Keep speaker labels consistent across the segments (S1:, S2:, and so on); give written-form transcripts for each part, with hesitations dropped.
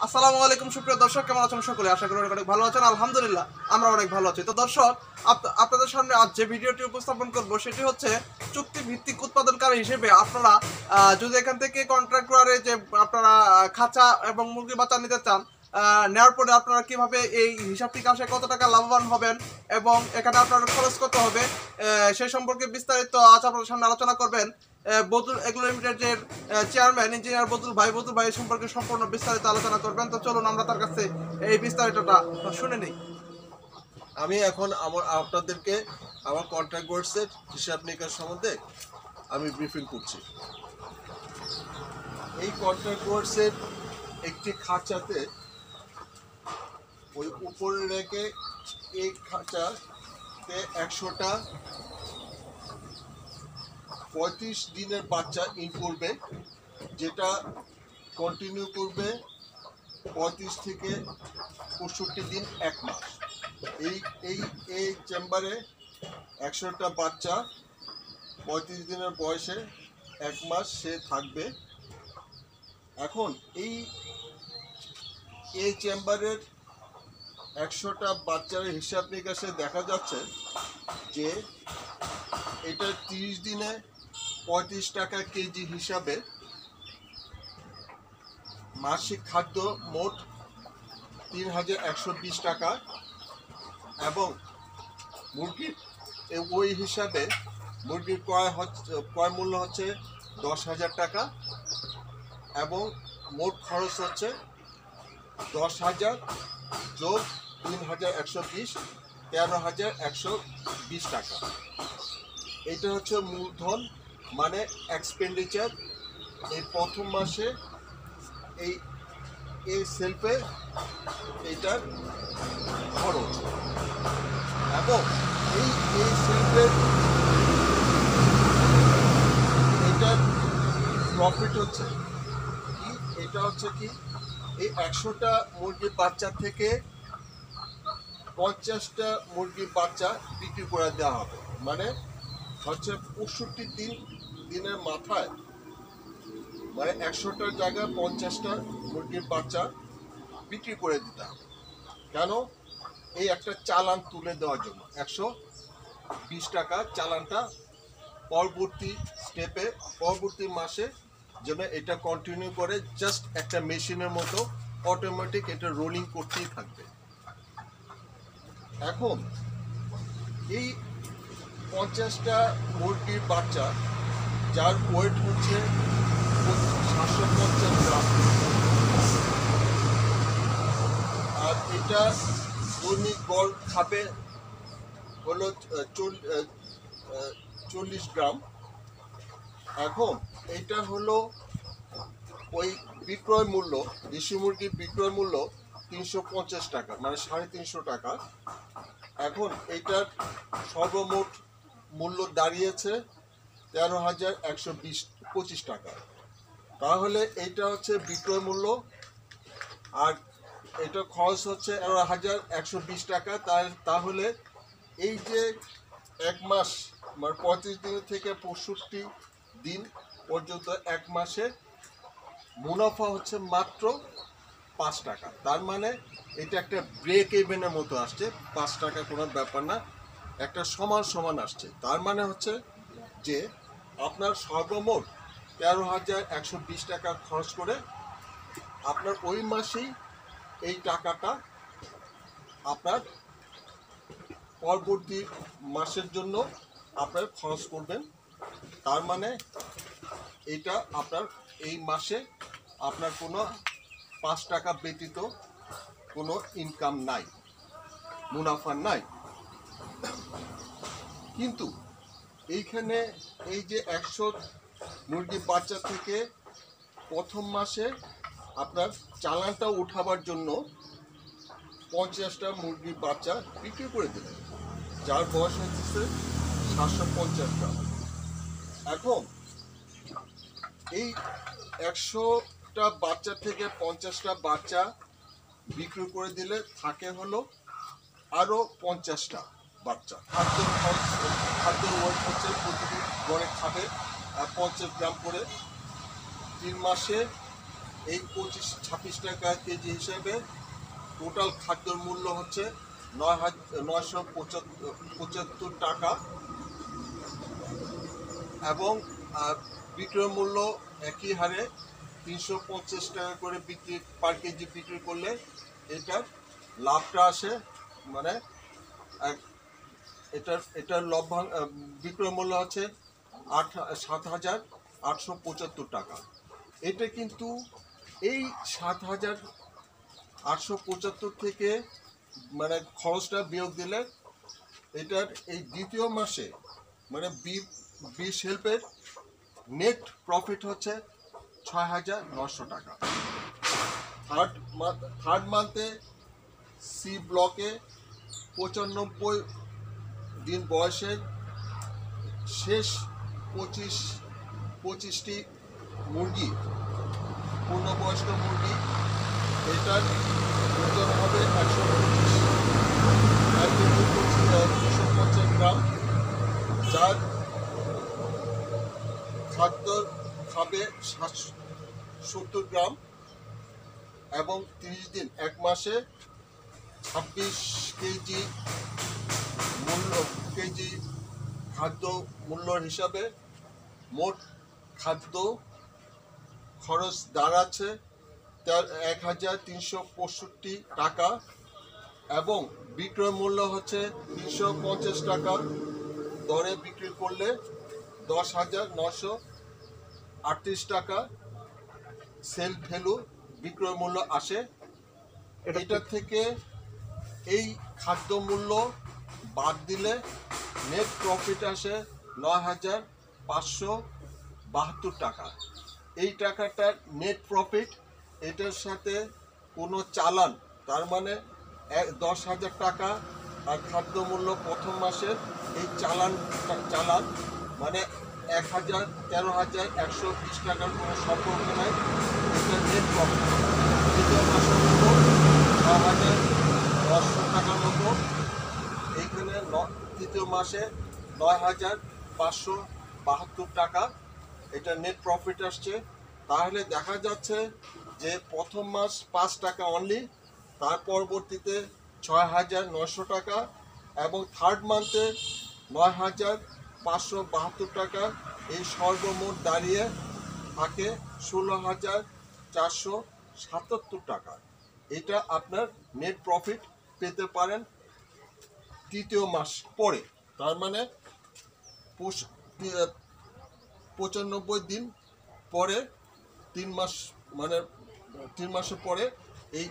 S1: আসসালামু আলাইকুম সুপ্রিয় দর্শক, কেমন আছেন সকলে? আশা করি অনেক ভালো আছেন। আলহামদুলিল্লাহ আমরা অনেক ভালো আছি। তো দর্শক, আপনাদের সামনে আজ যে ভিডিওটি উপস্থাপন করব সেটি হচ্ছে চুক্তি ভিত্তিক উৎপাদনকারী হিসেবে আপনারা যদি এখান থেকে কন্ট্রাক্ট ওয়ারে যে আপনারা খাঁচা এবং মুরগি বাচ্চা নিতে চান, নেওয়ার পরে আপনারা কিভাবে এই হিসাব টিকাসে কত টাকা লাভবান হবেন এবং এখানে আপনার খরচ কত হবে সেই সম্পর্কে বিস্তারিত আজ আপনাদের সামনে আলোচনা করবেন বদুল এগ্রো লিমিটেডের চেয়ারম্যান ইঞ্জিনিয়ার বদুল ভাই সম্পর্কে সম্পূর্ণ বিস্তারিত আলোচনা করবেন। তো চলুন আমরা তার কাছে এই বিস্তারিতটা শুনে নিই।
S2: আমি এখন আপনাদেরকে আমার কন্ট্রাক্ট বোর্ডসের হিসাব নিকাশ সম্বন্ধে আমি ব্রিফিং করছি। এই কন্ট্রাক্ট বোর্ডসের একটি খাঁচাতে ওই উপরে রেখে এই খাঁচাতে 100টা 35 দিনের বাচ্চা ইন করবে, যেটা কন্টিনিউ করবে 35 থেকে 65 দিন, 1 মাস। এই চেম্বারে 100টা বাচ্চা 35 দিনের বয়সে 1 মাস সে থাকবে। এখন এই চেম্বারের 100টা বাচ্চার হিসাব নিকাশে দেখা যাচ্ছে যে এটা 30 দিনে 35 টাকা কেজি হিসাবে মাসিক খাদ্য মোট 3120 টাকা, এবং মুরগির ওই হিসাবে মুরগির ক্রয় মূল্য হচ্ছে 10,000 টাকা, এবং মোট খরচ হচ্ছে 10,000 যোগ 3120, 13,120 টাকা। এটা হচ্ছে মূলধন, মানে এক্সপেন্ডিচার এই প্রথম মাসে এই সেলফে এইটার খরচ, এবং এই সেলফের এটার প্রফিট হচ্ছে কি, এটা হচ্ছে কি এই 100টা মুরগির বাচ্চা থেকে 50টা মুরগির বাচ্চা বিক্রি করে দেওয়া হবে, মানে হচ্ছে 65 দিনের মাথায়, মানে 100টার জায়গায় 50টা মুরগির বাচ্চা বিক্রি করে দিতে হবে। কেন? এই একটা চালান তুলে দেওয়ার জন্য 120 টাকা চালানটা পরবর্তী স্টেপে পরবর্তী মাসে যেন এটা কন্টিনিউ করে, জাস্ট একটা মেশিনের মতো অটোমেটিক এটা রোলিং করতেই থাকবে। এখন এই 50টা মুরগির বাচ্চা যার ওয়েট হচ্ছে 750 গ্রাম, আর এটা দৈনিক গড় খাবে হলো 40 গ্রাম। এখন এটা হলো ওই বিক্রয় মূল্য, দেশি মুরগির বিক্রয় মূল্য 350 টাকা, মানে 350 টাকা। এখন এইটার সর্বমোট মূল্য দাঁড়িয়েছে 13,125 টাকা। তাহলে এইটা হচ্ছে বিক্রয় মূল্য, আর এটা খরচ হচ্ছে 13,120 টাকা। তাহলে এই যে 1 মাস, মানে 35 দিন থেকে 65 দিন পর্যন্ত 1 মাসে মুনাফা হচ্ছে মাত্র 5 টাকা। তার মানে এটা একটা ব্রেক ইভেনের মতো আসছে, 5 টাকা কোনো ব্যাপার না, একটা সমান আসছে। তার মানে হচ্ছে যে আপনার সর্বমোট 13,120 টাকা খরচ করে আপনার ওই মাসেই এই টাকাটা আপনার পরবর্তী মাসের জন্য আপনার খরচ করবেন। তার মানে এটা আপনার এই মাসে আপনার কোনো 5 টাকা ব্যতীত কোনো ইনকাম নাই, মুনাফা নাই। কিন্তু এইখানে এই যে 100 মুরগির বাচ্চা থেকে প্রথম মাসে আপনার চালানটা উঠাবার জন্য 50টা মুরগির বাচ্চা বিক্রি করে দিলেন, যার বয়স হচ্ছে 750 গ্রাম। এখন এই 100টা বাচ্চা থেকে 50টা বাচ্চা বিক্রি করে দিলে থাকে হলো আরও 50টা বাচ্চা। খাদ্যের ওয়েট হচ্ছে প্রতিদিন গড়ে খাবে 50 গ্রাম করে। 3 মাসে এই 25-26 টাকা কেজি হিসাবে টোটাল খাদ্যর মূল্য হচ্ছে 9,975 টাকা এবং বিক্রয় মূল্য একই হারে 350 টাকা করে বিক্রি পার কেজি বিক্রি করলে এটার লাভটা আসে মানে এটার বিক্রয় মূল্য হচ্ছে 7,875 টাকা। এটা কিন্তু এই 7,875 থেকে মানে খরচটা বিয়োগ দিলে এটার এই দ্বিতীয় মাসে মানে বি শিল্পের নেট প্রফিট হচ্ছে 6,900 টাকা। থার্ড মান্থে সি ব্লকে 95 দিন বয়সের শেষ 25টি মুরগি, পূর্ণবয়স্ক মুরগি, এটার ওজন হবে 250 গ্রাম, যার খাদ্য খাবে 70 গ্রাম এবং 30 দিন 1 মাসে 26 কেজি খাদ্য মূল্যর হিসাবে মোট খাদ্য খরচ দাঁড়াচ্ছে 1,365 টাকা এবং বিক্রয় মূল্য হচ্ছে 350 টাকা দরে বিক্রি করলে 10,938 টাকা সেল ভ্যালু বিক্রয় মূল্য আসে। এটা থেকে এই খাদ্য মূল্য বাদ দিলে নেট প্রফিট আসে 9,572 টাকা। এই টাকাটার নেট প্রফিট, এটার সাথে কোনো চালান, তার মানে 10,000 টাকা আর খাদ্য মূল্য প্রথম মাসের এই চালান মানে 13,120 টাকার কোনো সম্পর্ক নাই। এটা নেট প্রফিট। দ্বিতীয় মাসের মতো 6,900 টাকার মতো, এইখানে তৃতীয় মাসে 9,572 টাকা এটা নেট প্রফিট আসছে। তাহলে দেখা যাচ্ছে যে প্রথম মাস 5 টাকা অনলি, তার পরবর্তীতে 6,900 টাকা এবং থার্ড মান্থে 9,572 টাকা, এই সর্বমোট দাঁড়িয়ে থাকে 16,477 টাকা। এটা আপনার নেট প্রফিট পেতে পারেন তৃতীয় মাস পরে, তার মানে 95 দিন পরে 3 মাস মানে 3 মাসের পরে এই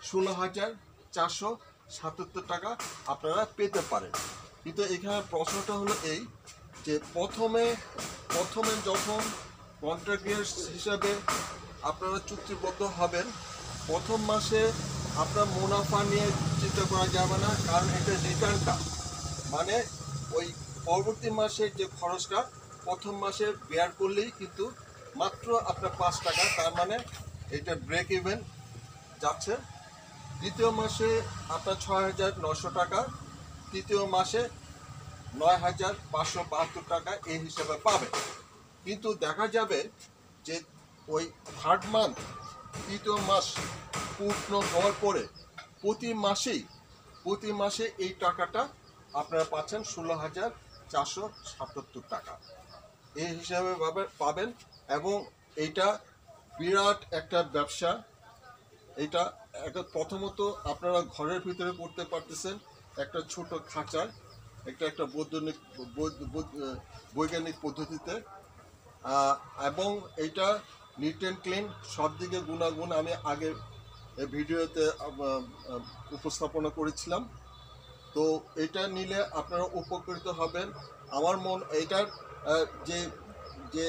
S2: 16,477 টাকা আপনারা পেতে পারেন। কিন্তু এখানে প্রশ্নটা হলো এই যে প্রথমে যখন কন্ট্রাক্টর হিসাবে আপনারা চুক্তিবদ্ধ হবেন, প্রথম মাসে আপনার মুনাফা নিয়ে চিন্তা করা যাবে না, কারণ এটা রিটার্নটা মানে ওই পরবর্তী মাসের যে খরচটা প্রথম মাসে বেয়ার করলেই কিন্তু মাত্র আপনার 5 টাকা, তার মানে এটা ব্রেক ইভেন যাচ্ছে। দ্বিতীয় মাসে আপনার 6,900 টাকা, তৃতীয় মাসে 9,572 টাকা এই হিসাবে পাবেন। কিন্তু দেখা যাবে যে ওই থার্ড মান্থ তৃতীয় মাস পূর্ণ হওয়ার পরে প্রতি মাসে এই টাকাটা আপনারা পাচ্ছেন 16,477 টাকা এই হিসাবে পাবেন। এবং এইটা বিরাট একটা ব্যবসা। এটা প্রথমত আপনারা ঘরের ভিতরে করতে পারতেছেন একটা ছোট খাঁচার, একটা বৈজ্ঞানিক পদ্ধতিতে, এবং এটা নিট অ্যান্ড ক্লিন, সব দিকে গুণাগুণ আমি আগে ভিডিওতে উপস্থাপনা করেছিলাম। তো এটা নিলে আপনারা উপকৃত হবেন। আমার এটার যে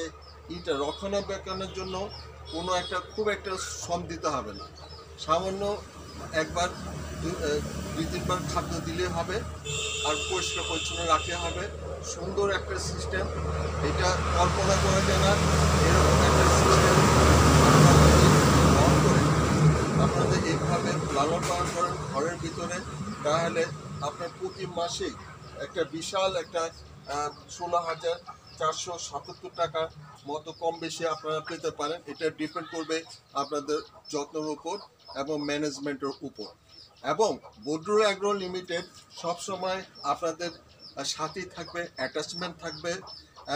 S2: এটা রক্ষণাবেক্ষণের জন্য কোনো খুব একটা শ্রম দিতে হবে না, সামান্য একবার 2-3 বার খাদ্য দিলে হবে আর পরিষ্কার পরিচ্ছন্ন রাখতে হবে। সুন্দর একটা সিস্টেম, এটা কল্পনা করা যায় না এরকম একটা সিস্টেম আপনাদের এইভাবে লালন পালন করেন ঘরের ভিতরে, তাহলে আপনার প্রতি মাসেই একটা বিশাল একটা 16,477 টাকা মতো কম বেশি আপনারা পেতে পারেন। এটা ডিপেন্ড করবে আপনাদের যত্নের উপর এবং ম্যানেজমেন্টের উপর। এবং বদ্রুল অ্যাগ্রো লিমিটেড সবসময় আপনাদের সাথেই থাকবে, অ্যাটাচমেন্ট থাকবে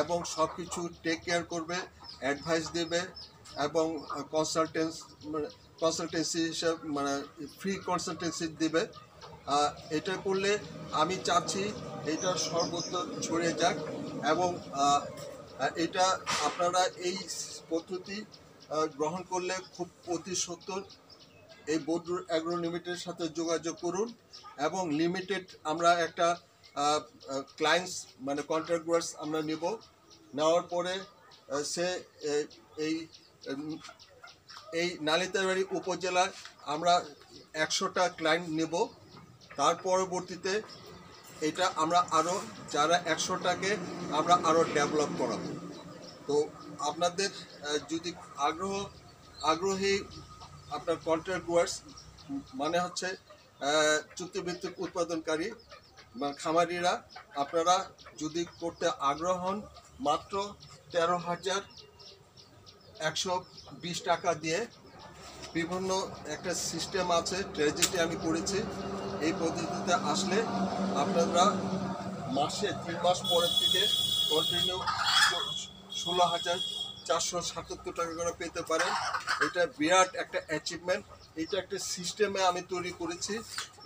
S2: এবং সব কিছু টেক কেয়ার করবে, অ্যাডভাইস দেবে এবং কনসালটেন্সি হিসাবে মানে ফ্রি কনসালটেন্সি দেবে। এটা করলে আমি চাচ্ছি এটা সর্বত্র ছড়িয়ে যাক এবং এটা আপনারা এই পদ্ধতি গ্রহণ করলে খুব অতি সত্বর এই বদ্রুল অ্যাগ্রো লিমিটেডের সাথে যোগাযোগ করুন। এবং লিমিটেড আমরা একটা ক্লায়েন্টস মানে কন্ট্রাক্টার্স আমরা নেব, নেওয়ার পরে সে এই নালিতাবাড়ি উপজেলায় আমরা 100টা ক্লায়েন্ট নেব। তার পরবর্তীতে এটা আমরা আরও যারা 100টাকে আমরা আরও ডেভেলপ করাবো। তো আপনাদের যদি আগ্রহী আপনার কন্ট্রাক্টার্স মানে হচ্ছে চুক্তিভিত্তিক উৎপাদনকারী বা খামারিরা, আপনারা যদি করতে আগ্রহ হন মাত্র 13,120 টাকা দিয়ে বিভিন্ন একটা সিস্টেম আছে, ট্রেজেডি আমি করেছি। এই পদ্ধতিতে আসলে আপনারা মাসে 3 মাস পরের থেকে কন্টিনিউ 16,477 টাকা করে পেতে পারেন। এটা বিরাট একটা অ্যাচিভমেন্ট। এটা একটা সিস্টেমে আমি তৈরি করেছি,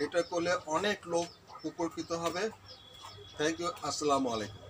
S2: এটা করলে অনেক লোক উপকৃত হবে। Thank you. আসসালামু আলাইকুম।